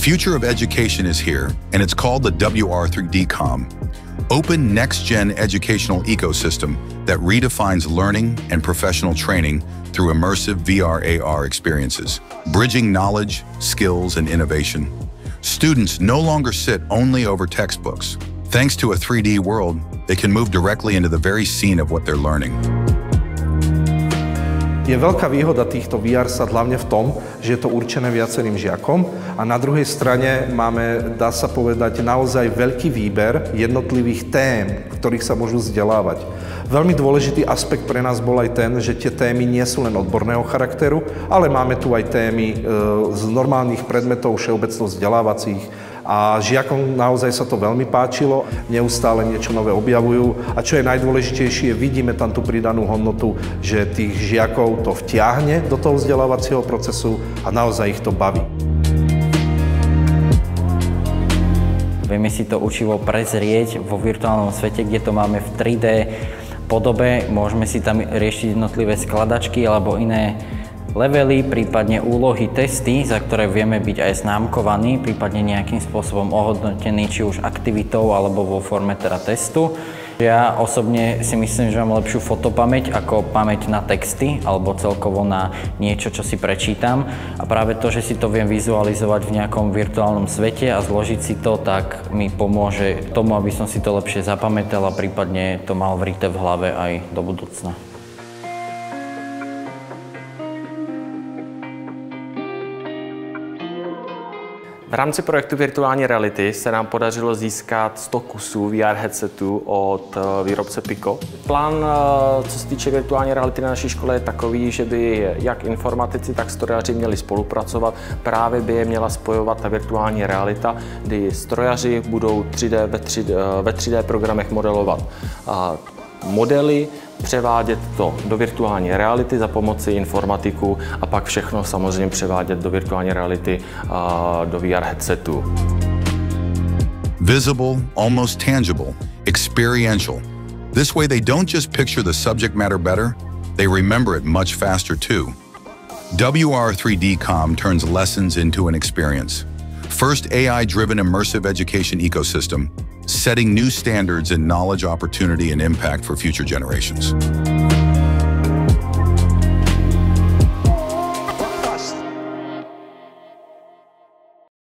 future of education is here, and it's called the WR3DCOM, Open Next-Gen Educational Ecosystem that redefines learning and professional training through immersive VR/AR experiences, bridging knowledge, skills, and innovation. Students no longer sit only over textbooks. Thanks to a 3D world, they can move directly into the very scene of what they're learning. Je veľká výhoda týchto VR sad hlavne v tom, že je to určené viacerým žiakom a na druhej strane máme, dá sa povedať, naozaj veľký výber jednotlivých tém, v ktorých sa môžu vzdelávať. Veľmi dôležitý aspekt pre nás bol aj ten, že tie témy nie sú len odborného charakteru, ale máme tu aj témy z normálnych predmetov všeobecno vzdelávacích. A žiakom naozaj sa to veľmi páčilo, neustále niečo nové objavujú a čo je najdôležitejšie, vidíme tam tú pridanú hodnotu, že tých žiakov to vtiahne do toho vzdelávacieho procesu a naozaj ich to baví. Vieme si to učivo prezrieť vo virtuálnom svete, kde to máme v 3D podobe, môžeme si tam riešiť jednotlivé skladačky alebo iné levely, prípadne úlohy, testy, za ktoré vieme byť aj známkovaní, prípadne nejakým spôsobom ohodnotení, či už aktivitou alebo vo forme teda testu. Ja osobne si myslím, že mám lepšiu fotopamäť ako pamäť na texty alebo celkovo na niečo, čo si prečítam. A práve to, že si to viem vizualizovať v nejakom virtuálnom svete a zložiť si to, tak mi pomôže tomu, aby som si to lepšie zapamätal a prípadne to mal vrité v hlave aj do budúcna. V rámci projektu virtuální reality se nám podařilo získat 100 kusů VR headsetů od výrobce Pico. Plán, co se týče virtuální reality na naší škole, je takový, že by jak informatici, tak strojaři měli spolupracovat. Právě by je měla spojovat ta virtuální realita, kdy strojaři budou ve 3D programech modelovat modely, převádět to do virtuální reality za pomoci informatiků a pak všechno samozřejmě převádět do virtuální reality do VR headsetu. Visible, almost tangible, experiential. This way they don't just picture the subject matter better, they remember it much faster too. WR3DCOM turns lessons into an experience. First AI-driven immersive education ecosystem, setting new standards in knowledge, opportunity, and impact for future generations.